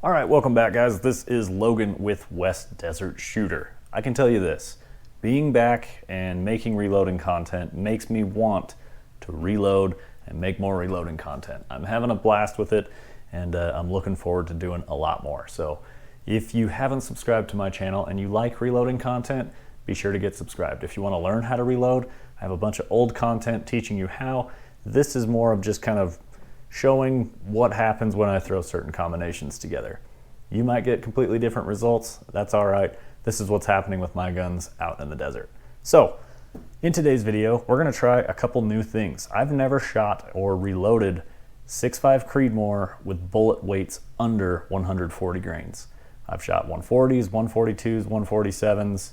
All right, welcome back, guys. This is Logan with West Desert Shooter. I can tell you this, being back and making reloading content makes me want to reload and make more reloading content. I'm having a blast with it, and I'm looking forward to doing a lot more. So if you haven't subscribed to my channel and you like reloading content, be sure to get subscribed. If you want to learn how to reload, I have a bunch of old content teaching you how. This is more of just kind of showing what happens when I throw certain combinations together. You might get completely different results. That's all right. This is what's happening with my guns out in the desert. So in today's video, we're going to try a couple new things. I've never shot or reloaded 6.5 Creedmoor with bullet weights under 140 grains. I've shot 140s, 142s, 147s,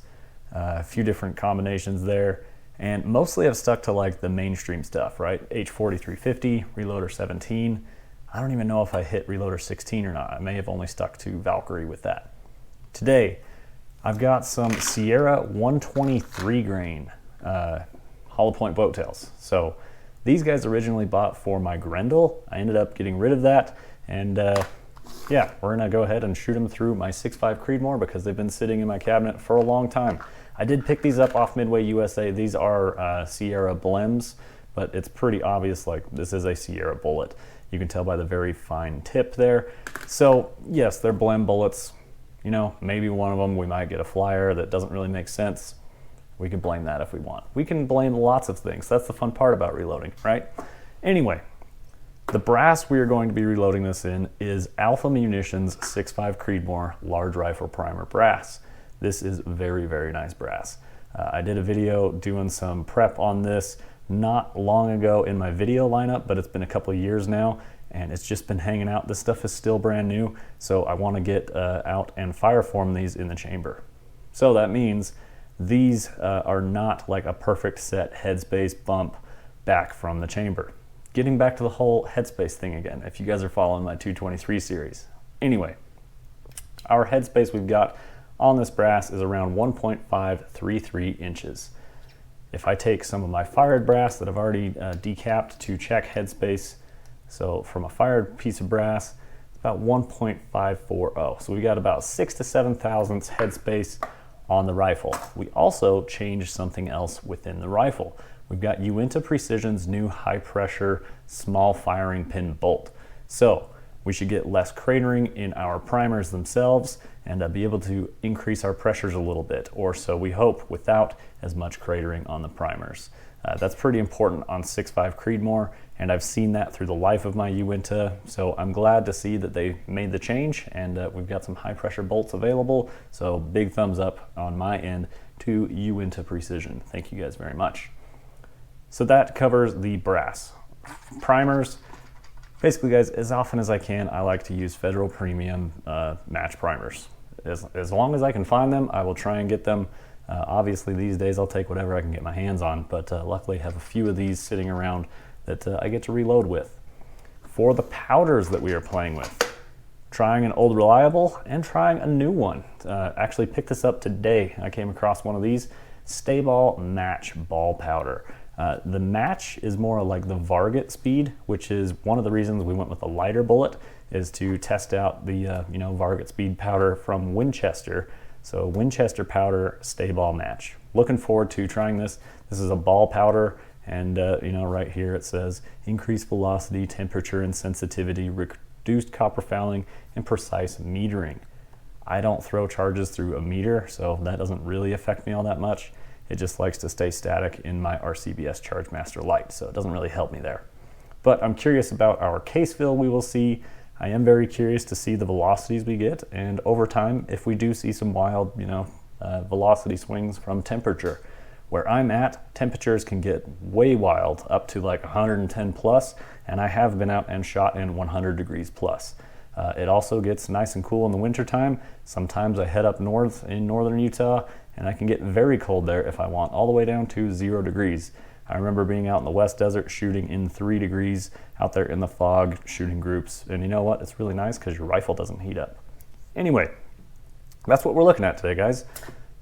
a few different combinations there. And mostly I've stuck to like the mainstream stuff, right? H4350, Reloader 17. I don't even know if I hit Reloader 16 or not. I may have only stuck to Valkyrie with that. Today, I've got some Sierra 123 grain hollow point boat tails. So these guys originally bought for my Grendel. I ended up getting rid of that. And yeah, we're gonna go ahead and shoot them through my 6.5 Creedmoor because they've been sitting in my cabinet for a long time. I did pick these up off Midway USA. These are Sierra blems, but it's pretty obvious like this is a Sierra bullet. You can tell by the very fine tip there. So yes, they're blem bullets. You know, maybe one of them we might get a flyer that doesn't really make sense. We can blame that if we want. We can blame lots of things. That's the fun part about reloading, right? Anyway, the brass we are going to be reloading this in is Alpha Munitions 6.5 Creedmoor large rifle primer brass. This is very, very nice brass. I did a video doing some prep on this not long ago in my video lineup, but it's been a couple of years now and it's just been hanging out. This stuff is still brand new, so I want to get out and fireform these in the chamber. So that means these are not like a perfect set headspace bump back from the chamber. Getting back to the whole headspace thing again, if you guys are following my 223 series. Anyway, our headspace we've got on this brass is around 1.533 inches. If I take some of my fired brass that I've already decapped to check headspace, so from a fired piece of brass, about 1.540. So we got about 6 to 7 thousandths headspace on the rifle. We also changed something else within the rifle. We've got Uintah Precision's new high pressure small firing pin bolt. So we should get less cratering in our primers themselves and be able to increase our pressures a little bit, or so we hope, without as much cratering on the primers. That's pretty important on 6.5 Creedmoor, and I've seen that through the life of my Uintah, so I'm glad to see that they made the change, and we've got some high pressure bolts available, so big thumbs up on my end to Uintah Precision. Thank you guys very much. So that covers the brass. Primers. Basically, guys, as often as I can, I like to use Federal Premium match primers. As long as I can find them, I will try and get them. Obviously, these days I'll take whatever I can get my hands on, but luckily I have a few of these sitting around that I get to reload with. For the powders that we are playing with, trying an old reliable and trying a new one. Actually picked this up today. I came across one of these, StaBALL match ball powder. The match is more like the Varget speed, which is one of the reasons we went with a lighter bullet, is to test out the Varget speed powder from Winchester. So Winchester powder StaBALL match. Looking forward to trying this. This is a ball powder, and right here it says increased velocity, temperature, and sensitivity, reduced copper fouling, and precise metering. I don't throw charges through a meter, so that doesn't really affect me all that much. It just likes to stay static in my RCBS Chargemaster Lite, so it doesn't really help me there. But I'm curious about our case fill we will see. I am very curious to see the velocities we get, and over time, if we do see some wild, velocity swings from temperature. Where I'm at, temperatures can get way wild, up to like 110 plus, and I have been out and shot in 100 degrees plus. It also gets nice and cool in the wintertime. Sometimes I head up north in northern Utah, and I can get very cold there if I want, all the way down to 0 degrees. I remember being out in the West Desert shooting in 3 degrees, out there in the fog, shooting groups. And you know what? It's really nice because your rifle doesn't heat up. Anyway, that's what we're looking at today, guys.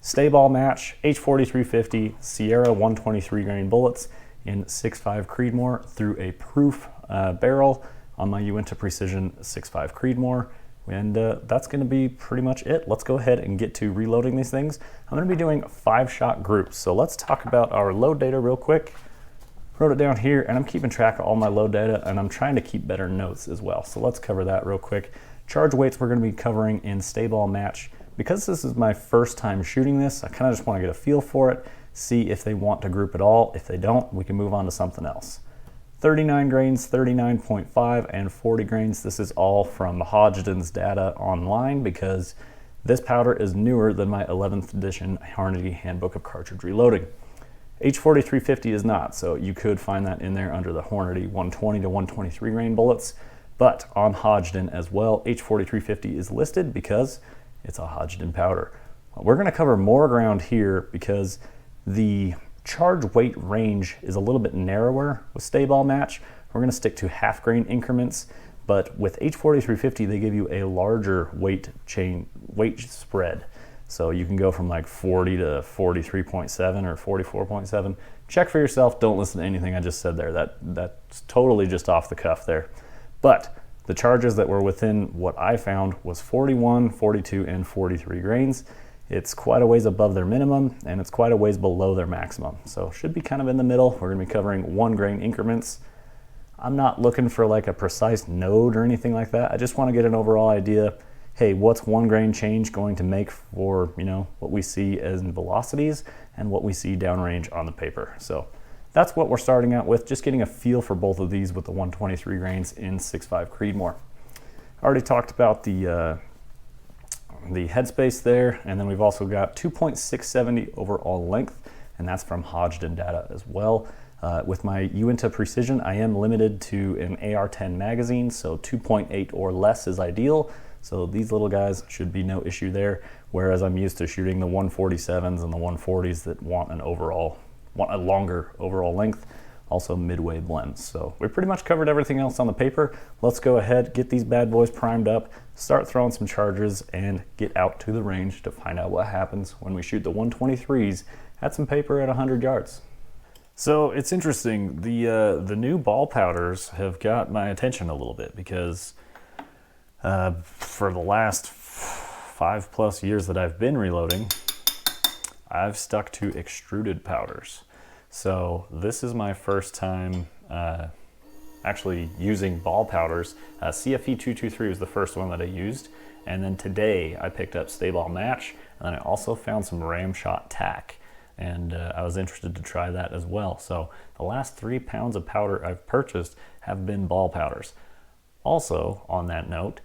StaBALL match, H4350, Sierra 123 grain bullets in 6.5 Creedmoor through a proof barrel on my Uintah Precision 6.5 Creedmoor. And that's going to be pretty much it. Let's go ahead and get to reloading these things. I'm going to be doing 5-shot groups. So let's talk about our load data real quick. Wrote it down here, and I'm keeping track of all my load data, and I'm trying to keep better notes as well. So let's cover that real quick. Charge weights we're going to be covering in StaBALL match. Because this is my first time shooting this, I kind of just want to get a feel for it, see if they want to group at all. If they don't, we can move on to something else. 39 grains, 39.5, and 40 grains. This is all from Hodgdon's data online because this powder is newer than my 11th edition Hornady Handbook of Cartridge Reloading. H4350 is not, so you could find that in there under the Hornady 120 to 123 grain bullets, but on Hodgdon as well, H4350 is listed because it's a Hodgdon powder. We're going to cover more ground here because the charge weight range is a little bit narrower with StaBALL match. We're going to stick to half grain increments, but with H4350 they give you a larger weight spread. So you can go from like 40 to 43.7 or 44.7. Check for yourself, don't listen to anything I just said there. That's totally just off the cuff there. But the charges that were within what I found was 41, 42, and 43 grains. It's quite a ways above their minimum, and it's quite a ways below their maximum. So should be kind of in the middle. We're gonna be covering 1 grain increments. I'm not looking for like a precise node or anything like that. I just wanna get an overall idea. Hey, what's 1 grain change going to make for, you know, what we see as in velocities and what we see downrange on the paper. So that's what we're starting out with, just getting a feel for both of these with the 123 grains in 6.5 Creedmoor. I already talked about the headspace there, and then we've also got 2.670 overall length, and that's from Hodgdon data as well. With my Uintah Precision, I am limited to an AR-10 magazine, so 2.8 or less is ideal. So these little guys should be no issue there, whereas I'm used to shooting the 147s and the 140s that want a longer overall length, also midway blends. So we pretty much covered everything else on the paper. Let's go ahead, get these bad boys primed up, start throwing some charges, and get out to the range to find out what happens when we shoot the 123s at some paper at 100 yards. So it's interesting, the new ball powders have got my attention a little bit because for the last 5+ years that I've been reloading, I've stuck to extruded powders. So this is my first time actually using ball powders. CFE 223 was the first one that I used, and then today I picked up StaBALL match, and then I also found some Ramshot tack, and I was interested to try that as well. So the last 3 pounds of powder I've purchased have been ball powders. Also, on that note,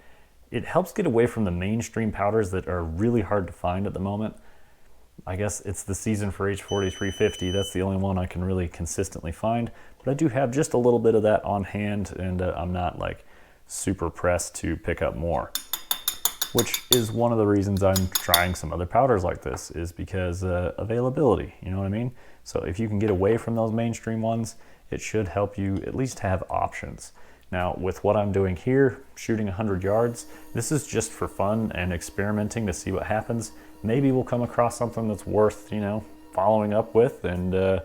it helps get away from the mainstream powders that are really hard to find at the moment. I guess it's the season for H4350. That's the only one I can really consistently find, but I do have just a little bit of that on hand, and I'm not like super pressed to pick up more, which is one of the reasons I'm trying some other powders like this, is because availability, you know what I mean? So if you can get away from those mainstream ones, it should help you at least have options. Now, with what I'm doing here, shooting 100 yards, this is just for fun and experimenting to see what happens. Maybe we'll come across something that's worth, you know, following up with and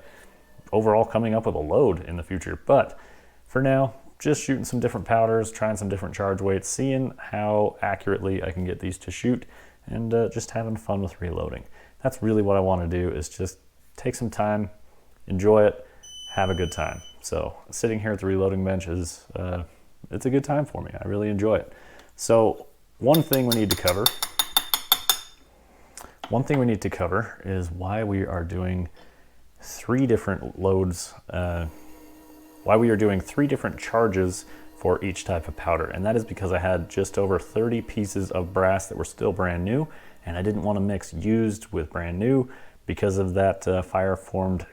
overall coming up with a load in the future. But for now, just shooting some different powders, trying some different charge weights, seeing how accurately I can get these to shoot, and just having fun with reloading. That's really what I want to do, is just take some time, enjoy it, have a good time. So sitting here at the reloading bench is, it's a good time for me. I really enjoy it. So one thing we need to cover is why we are doing 3 different loads, why we are doing 3 different charges for each type of powder. And that is because I had just over 30 pieces of brass that were still brand new, and I didn't want to mix used with brand new because of that fire formed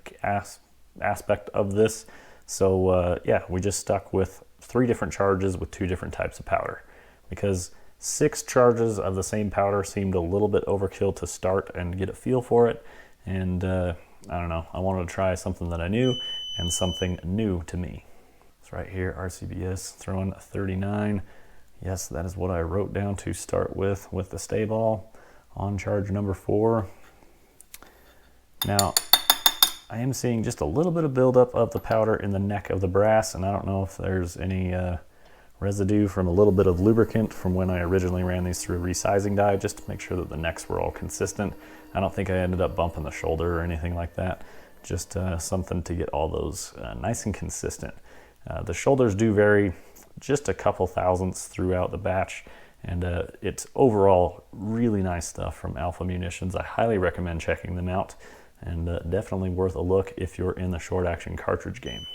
aspect of this. So yeah, we just stuck with 3 different charges with 2 different types of powder, because 6 charges of the same powder seemed a little bit overkill to start and get a feel for it. And I don't know, I wanted to try something that I knew and something new to me. It's right here, RCBS, throwing 39. Yes, that is what I wrote down to start with the StaBALL on charge number 4. Now, I am seeing just a little bit of buildup of the powder in the neck of the brass, and I don't know if there's any residue from a little bit of lubricant from when I originally ran these through a resizing die, just to make sure that the necks were all consistent. I don't think I ended up bumping the shoulder or anything like that. Just something to get all those nice and consistent. The shoulders do vary just a couple thousandths throughout the batch, and it's overall really nice stuff from Alpha Munitions. I highly recommend checking them out, and definitely worth a look if you're in the short action cartridge game.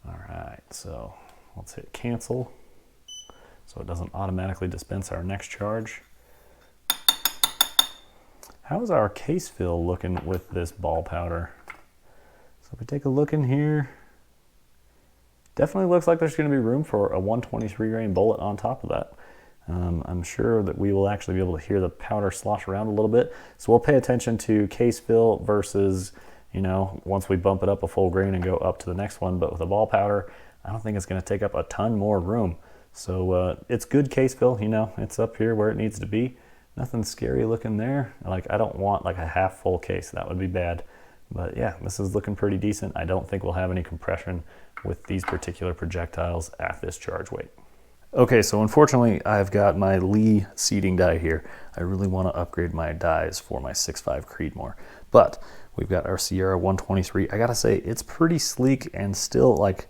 All right, so let's hit cancel so it doesn't automatically dispense our next charge. How's our case fill looking with this ball powder? So if we take a look in here, definitely looks like there's going to be room for a 123 grain bullet on top of that. I'm sure that we will actually be able to hear the powder slosh around a little bit. So we'll pay attention to case fill versus, you know, once we bump it up a full grain and go up to the next one. But with a ball powder, I don't think it's going to take up a ton more room. So it's good case fill, you know, it's up here where it needs to be. Nothing scary looking there. Like, I don't want like a half full case, that would be bad. But yeah, this is looking pretty decent. I don't think we'll have any compression with these particular projectiles at this charge weight. Okay, so unfortunately I've got my Lee seating die here. I really want to upgrade my dies for my 6.5 Creedmoor. But we've got our Sierra 123. I gotta say, it's pretty sleek and still like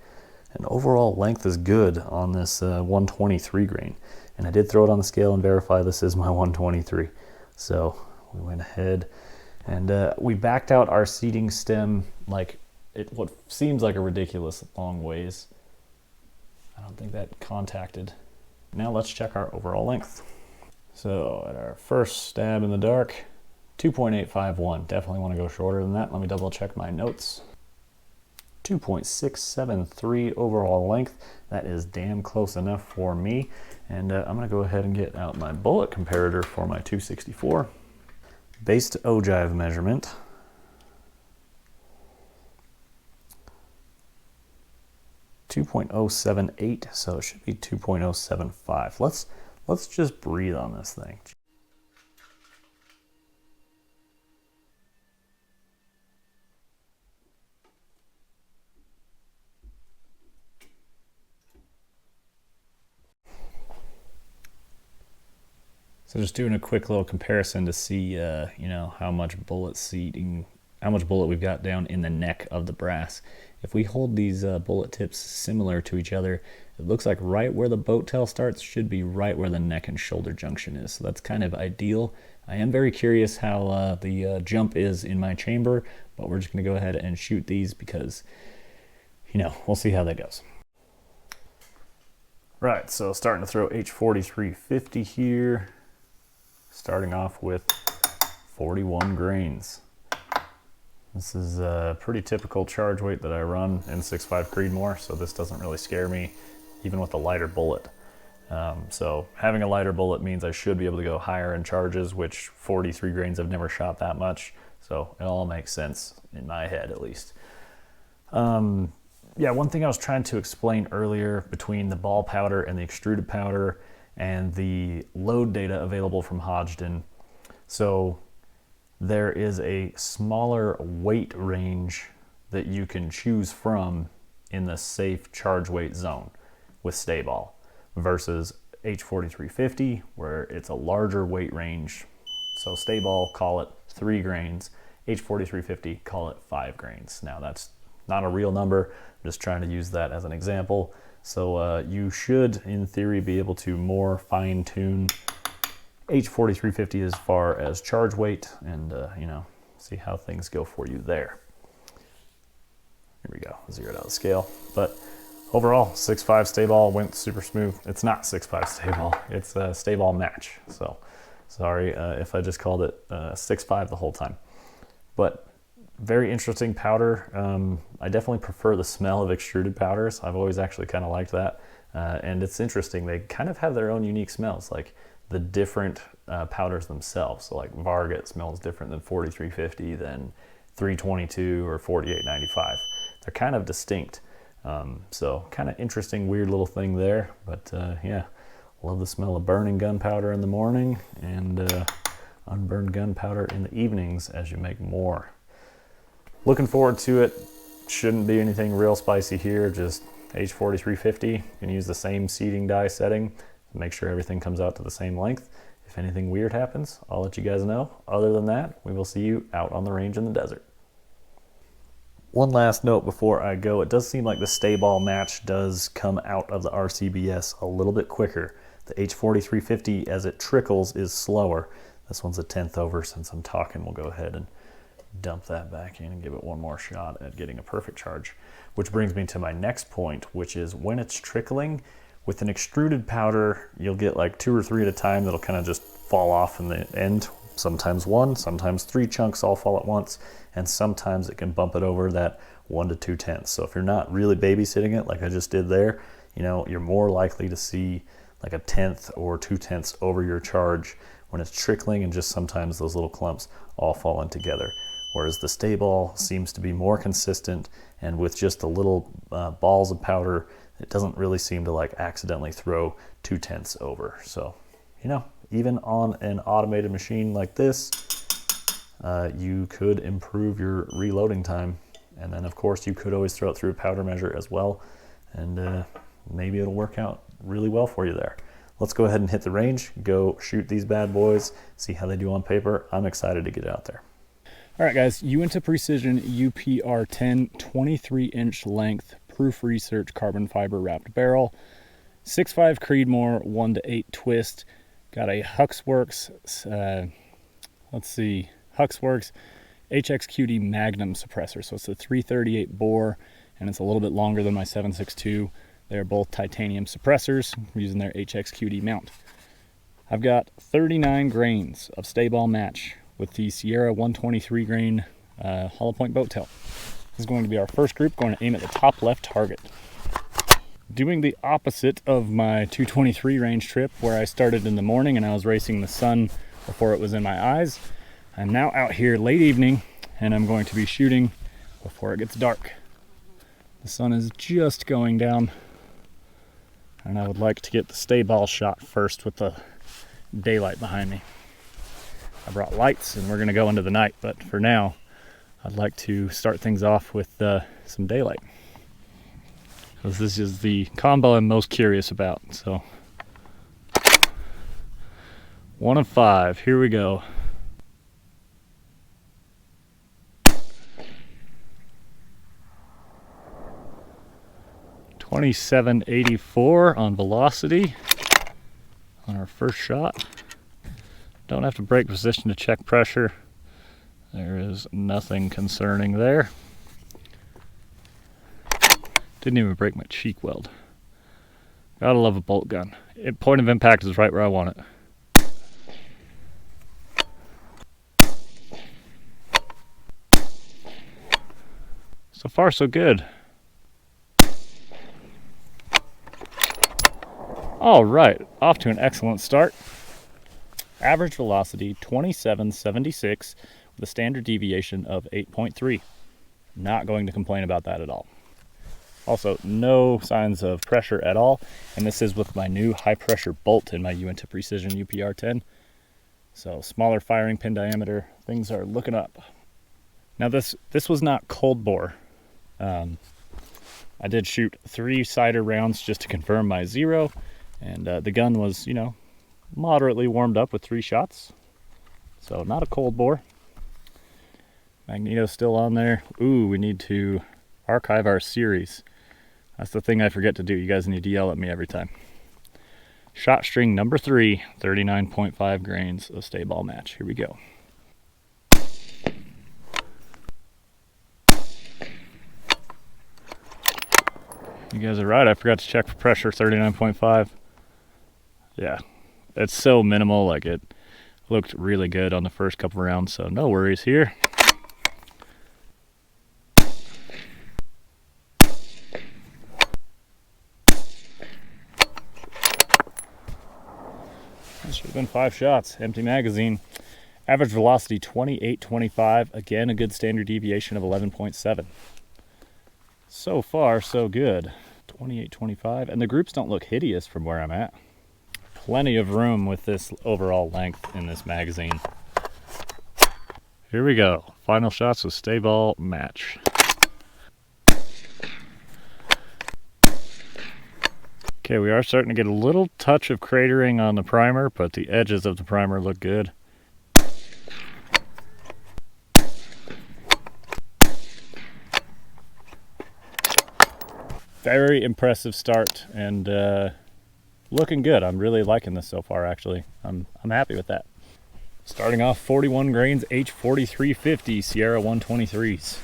an overall length is good on this 123 grain. And I did throw it on the scale and verify this is my 123. So we went ahead and we backed out our seating stem like what seems like a ridiculous long ways. I don't think that contacted. Now let's check our overall length. So at our first stab in the dark, 2.851. Definitely want to go shorter than that. Let me double check my notes. 2.673 overall length. That is damn close enough for me. And I'm gonna go ahead and get out my bullet comparator for my 264. Base to ogive measurement. .078, so it should be 2.075. Let's just breathe on this thing. So just doing a quick little comparison to see, you know, how much bullet we've got down in the neck of the brass. If we hold these bullet tips similar to each other, it looks like right where the boat tail starts should be right where the neck and shoulder junction is. So that's kind of ideal. I am very curious how the jump is in my chamber, but we're just going to go ahead and shoot these because, you know, we'll see how that goes. Right, so starting to throw H4350 here, starting off with 41 grains. This is a pretty typical charge weight that I run in 6.5 Creedmoor, so this doesn't really scare me, even with a lighter bullet. So having a lighter bullet means I should be able to go higher in charges, which 43 grains I've never shot that much, so it all makes sense in my head at least. Yeah, one thing I was trying to explain earlier between the ball powder and the extruded powder and the load data available from Hodgdon. So there is a smaller weight range that you can choose from in the safe charge weight zone with StaBALL versus H4350, where it's a larger weight range. So StaBALL, call it 3 grains, H4350, call it 5 grains. Now that's not a real number, I'm just trying to use that as an example. So you should, in theory, be able to more fine-tune H4350 as far as charge weight and, you know, see how things go for you there. Here we go, zeroed out the scale. But overall, 6.5 StaBALL went super smooth. It's not 6.5 StaBALL, it's a StaBALL match. So sorry if I just called it 6.5 the whole time. But very interesting powder. I definitely prefer the smell of extruded powders. I've always actually kind of liked that. And it's interesting, they kind of have their own unique smells, like the different powders themselves. So like Varget smells different than 4350, than 322 or 4895. They're kind of distinct. So kind of interesting, weird little thing there. But yeah, love the smell of burning gunpowder in the morning and unburned gunpowder in the evenings as you make more. Looking forward to it. Shouldn't be anything real spicy here, just H4350, you can use the same seating die setting to make sure everything comes out to the same length. If anything weird happens, I'll let you guys know. Other than that, we will see you out on the range in the desert. One last note before I go, it does seem like the StaBALL match does come out of the RCBS a little bit quicker. The H4350, as it trickles, is slower. This one's a 1/10 over. Since I'm talking, we'll go ahead and dump that back in and give it one more shot at getting a perfect charge. Which brings me to my next point, which is when it's trickling, with an extruded powder, you'll get like 2 or 3 at a time that'll kind of just fall off in the end. Sometimes 1, sometimes 3 chunks all fall at once, and sometimes it can bump it over that 1 to 2/10. So if you're not really babysitting it like I just did there, you know, you're more likely to see like a 1/10 or 2/10 over your charge when it's trickling, and just sometimes those little clumps all fall in together. Whereas the StaBALL seems to be more consistent, and with just the little balls of powder, it doesn't really seem to like accidentally throw 2/10 over. So, you know, even on an automated machine like this, you could improve your reloading time. And then of course you could always throw it through a powder measure as well, and maybe it'll work out really well for you there. Let's go ahead and hit the range, go shoot these bad boys, see how they do on paper. I'm excited to get out there. All right, guys, Uintah Precision UPR10 23-inch length proof research carbon fiber wrapped barrel, 6.5 Creedmoor 1-8 twist. Got a Huxworks, Huxworks HXQD Magnum suppressor. So it's a 338 bore, and it's a little bit longer than my 7.62. They're both titanium suppressors. I'm using their HXQD mount. I've got 39 grains of StaBALL match with the Sierra 123 grain hollow point boat tail. This is going to be our first group, going to aim at the top left target. Doing the opposite of my 223 range trip, where I started in the morning and I was racing the sun before it was in my eyes. I'm now out here late evening, and I'm going to be shooting before it gets dark. The sun is just going down, and I would like to get the StaBALL shot first with the daylight behind me. I brought lights and we're going to go into the night, but for now I'd like to start things off with some daylight, because this is the combo I'm most curious about. So 1 of 5, here we go. .2784 on velocity on our first shot. Don't have to break position to check pressure. There is nothing concerning there. Didn't even break my cheek weld. Gotta love a bolt gun. Point of impact is right where I want it. So far so good. All right, off to an excellent start. Average velocity 2776 with a standard deviation of 8.3. Not going to complain about that at all. Also, no signs of pressure at all, and this is with my new high pressure bolt in my Uintah Precision UPR10. So smaller firing pin diameter, things are looking up. Now this was not cold bore. I did shoot 3 cider rounds just to confirm my 0, and the gun was, you know, moderately warmed up with 3 shots. So not a cold bore. Magneto's still on there. Ooh, we need to archive our series. That's the thing I forget to do. You guys need to yell at me every time. Shot string number 3, 39.5 grains of StaBALL match. Here we go. You guys are right, I forgot to check for pressure, 39.5. Yeah, it's so minimal, like it looked really good on the first couple rounds, so no worries here. That should have been 5 shots, empty magazine. Average velocity 28.25, again a good standard deviation of 11.7. So far, so good. 28.25, and the groups don't look hideous from where I'm at. Plenty of room with this overall length in this magazine. Here we go. Final shots with StaBALL match. Okay, we are starting to get a little touch of cratering on the primer, but the edges of the primer look good. Very impressive start and looking good. I'm really liking this so far, actually. I'm happy with that. Starting off 41 grains, H4350 Sierra 123s.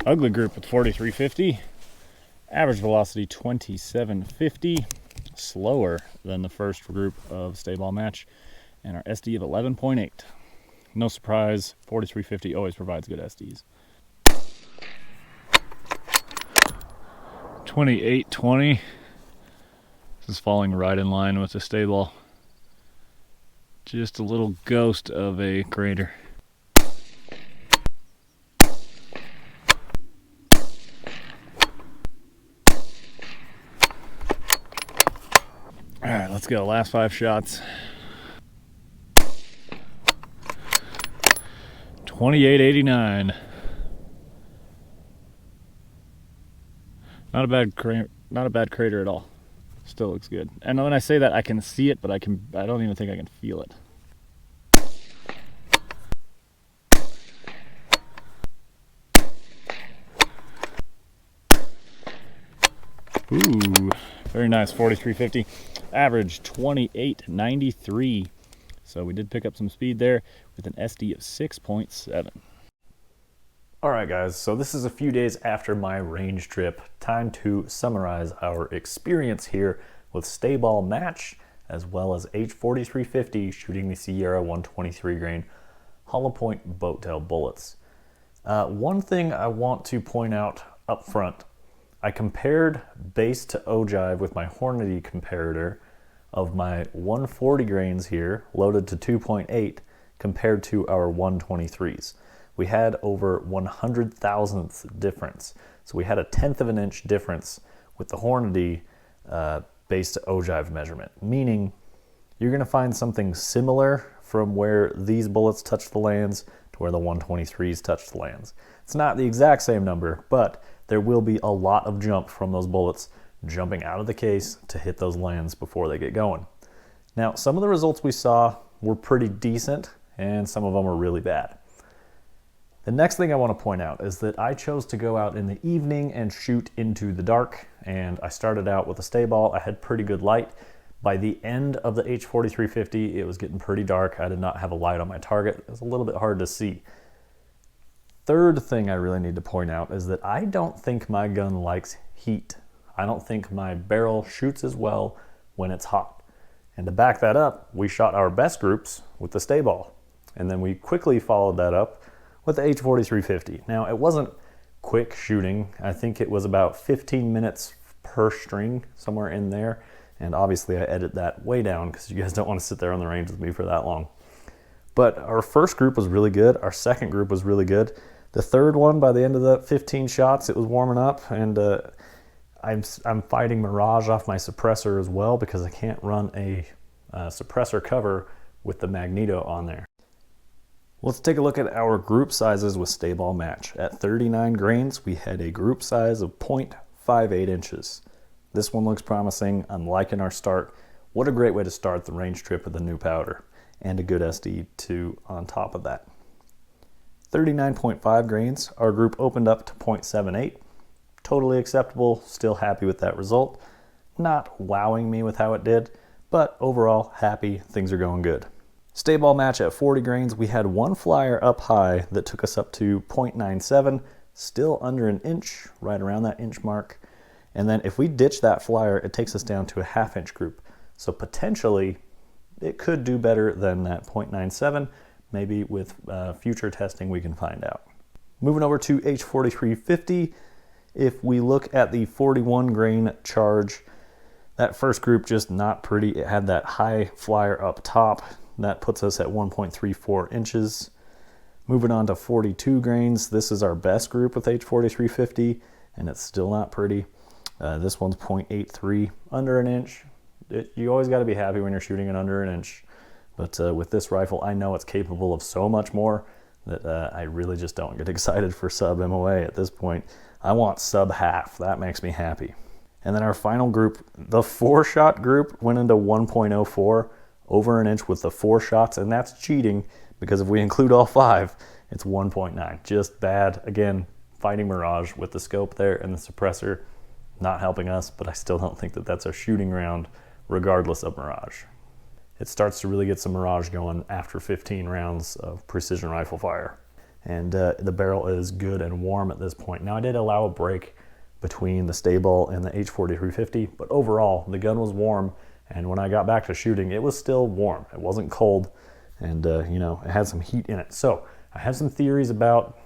Ugly group with 4350. Average velocity 2750. Slower than the first group of StaBALL match, and our SD of 11.8. No surprise, 4350 always provides good SDs. 2820. This is falling right in line with the StaBALL. Just a little ghost of a crater. All right, let's go. Last 5 shots. 2889. Not a bad crater at all. Still looks good. And when I say that, I can see it, but I don't even think I can feel it. Ooh, very nice. 4350. Average 2893. So we did pick up some speed there with an SD of 6.7. Alright guys, so this is a few days after my range trip. Time to summarize our experience here with StaBALL match as well as H4350 shooting the Sierra 123 grain hollow point boat tail bullets. One thing I want to point out up front, I compared base to ogive with my Hornady comparator of my 140 grains here loaded to 2.8 compared to our 123s. We had over 100,000th difference. So we had a 1/10 of an inch difference with the Hornady base to ogive measurement, meaning you're gonna find something similar from where these bullets touch the lands to where the 123s touch the lands. It's not the exact same number, but there will be a lot of jump from those bullets jumping out of the case to hit those lands before they get going. Now, some of the results we saw were pretty decent and some of them were really bad. The next thing I want to point out is that I chose to go out in the evening and shoot into the dark, and I started out with a StaBALL. I had pretty good light. By the end of the H4350, it was getting pretty dark. I did not have a light on my target. It was a little bit hard to see. Third thing I really need to point out is that I don't think my gun likes heat. I don't think my barrel shoots as well when it's hot. And to back that up, we shot our best groups with the StaBALL. And then we quickly followed that up with the H4350. Now, it wasn't quick shooting. I think it was about 15 minutes per string, somewhere in there. And obviously I edit that way down because you guys don't want to sit there on the range with me for that long. But our first group was really good. Our second group was really good. The third one, by the end of the 15 shots, it was warming up, and I'm fighting mirage off my suppressor as well because I can't run a suppressor cover with the magneto on there. Let's take a look at our group sizes with StaBALL match. At 39 grains, we had a group size of 0.58 inches. This one looks promising. I'm liking our start. What a great way to start the range trip with a new powder and a good SD too on top of that. 39.5 grains, our group opened up to 0.78. Totally acceptable, still happy with that result. Not wowing me with how it did, but overall happy, things are going good. StaBALL match at 40 grains, we had one flyer up high that took us up to 0.97, still under an inch, right around that inch mark. And then if we ditch that flyer, it takes us down to a 1/2 inch group. So potentially it could do better than that 0.97. Maybe with future testing we can find out. Moving over to H4350, if we look at the 41 grain charge, that first group just not pretty. It had that high flyer up top. That puts us at 1.34 inches. Moving on to 42 grains, this is our best group with H4350, and it's still not pretty. This one's 0.83, under an inch. You always got to be happy when you're shooting it under an inch. But with this rifle, I know it's capable of so much more that I really just don't get excited for sub MOA at this point. I want sub half. That makes me happy. And then our final group, the 4-shot group, went into 1.04, over an inch with the 4 shots, and that's cheating because if we include all 5, it's 1.9. Just bad. Again, fighting Mirage with the scope there and the suppressor not helping us, but I still don't think that that's a shooting round regardless of Mirage. It starts to really get some Mirage going after 15 rounds of precision rifle fire. And the barrel is good and warm at this point. Now I did allow a break between the StaBALL and the H4350, but overall the gun was warm, and when I got back to shooting it was still warm. It wasn't cold, and you know, it had some heat in it. So I have some theories about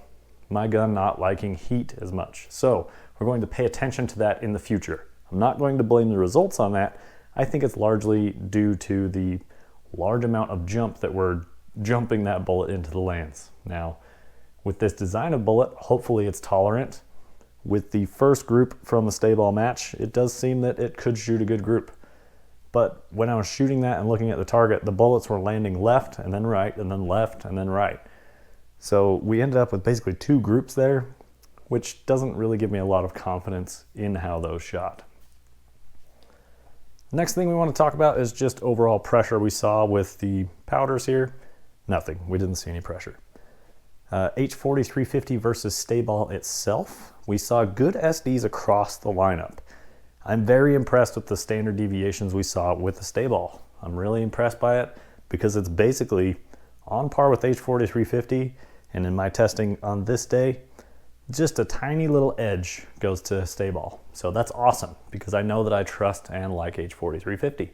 my gun not liking heat as much. So we're going to pay attention to that in the future. I'm not going to blame the results on that. I think it's largely due to the large amount of jump that we're jumping that bullet into the lands. Now, with this design of bullet, hopefully it's tolerant. With the first group from the StaBALL match, it does seem that it could shoot a good group. But when I was shooting that and looking at the target, the bullets were landing left and then right and then left and then right. So we ended up with basically 2 groups there, which doesn't really give me a lot of confidence in how those shot. Next thing we want to talk about is just overall pressure we saw with the powders here. Nothing. We didn't see any pressure. H4350 versus StaBALL itself. We saw good SDs across the lineup. I'm very impressed with the standard deviations we saw with the StaBALL. I'm really impressed by it because it's basically on par with H4350, and in my testing on this day, just a tiny little edge goes to StaBALL. So that's awesome because I know that I trust and like H4350.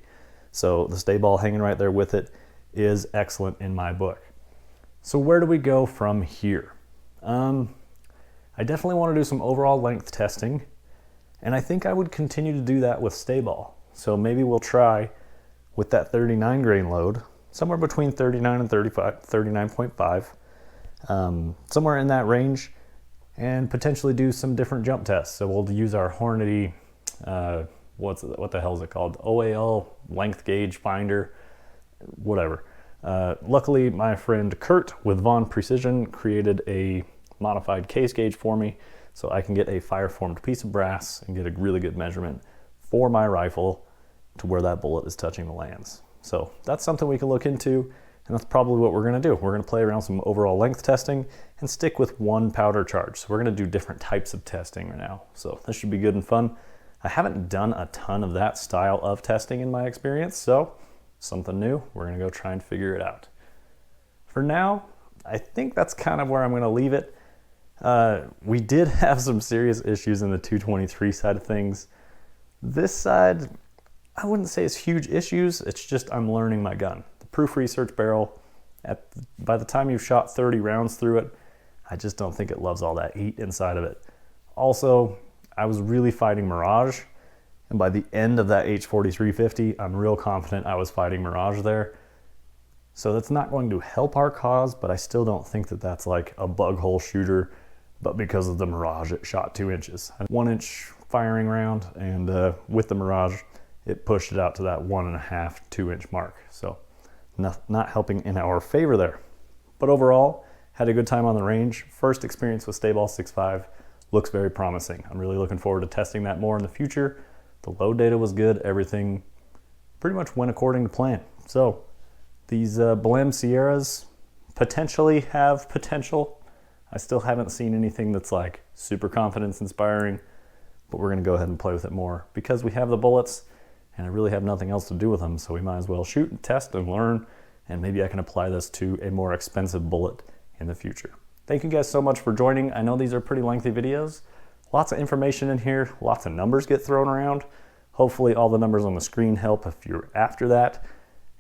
So the StaBALL hanging right there with it is excellent in my book. So where do we go from here? I definitely want to do some overall length testing, and I think I would continue to do that with StaBALL. So maybe we'll try with that 39 grain load, somewhere between 39 and 35, 39.5, somewhere in that range, and potentially do some different jump tests. So we'll use our Hornady, what the hell is it called? OAL length gauge finder, whatever. Luckily, my friend Kurt with Uintah Precision created a modified case gauge for me, so I can get a fire-formed piece of brass and get a really good measurement for my rifle to where that bullet is touching the lands. So that's something we can look into, and that's probably what we're gonna do. We're gonna play around some overall length testing and stick with one powder charge. So we're gonna do different types of testing right now. So this should be good and fun. I haven't done a ton of that style of testing in my experience, so something new. We're gonna go try and figure it out. For now, I think that's kind of where I'm gonna leave it. We did have some serious issues in the 223 side of things. This side, I wouldn't say it's huge issues. It's just I'm learning my gun. The proof research barrel, by the time you've shot 30 rounds through it, I just don't think it loves all that heat inside of it. Also, I was really fighting Mirage, and by the end of that H4350, I'm real confident I was fighting Mirage there. So that's not going to help our cause, but I still don't think that that's like a bug hole shooter, but because of the Mirage, it shot 2 inches. 1 inch firing round, and with the Mirage, it pushed it out to that 1.5, 2 inch mark. So not helping in our favor there. But overall, had a good time on the range. First experience with StaBALL 6.5 looks very promising. I'm really looking forward to testing that more in the future. The load data was good. Everything pretty much went according to plan. So these Blem Sierras potentially have potential. I still haven't seen anything that's like super confidence inspiring, but we're gonna go ahead and play with it more because we have the bullets and I really have nothing else to do with them. So we might as well shoot and test and learn, and maybe I can apply this to a more expensive bullet in the future. Thank you guys so much for joining. I know these are pretty lengthy videos. Lots of information in here, lots of numbers get thrown around. Hopefully all the numbers on the screen help if you're after that.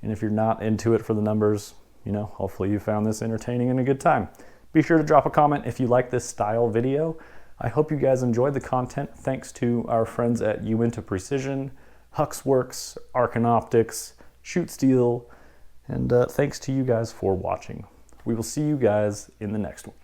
And if you're not into it for the numbers, you know, hopefully you found this entertaining and a good time. Be sure to drop a comment if you like this style video. I hope you guys enjoyed the content. Thanks to our friends at Uintah Precision, Huxworks, Arcan Optics, Shoot Steel, and thanks to you guys for watching. We will see you guys in the next one.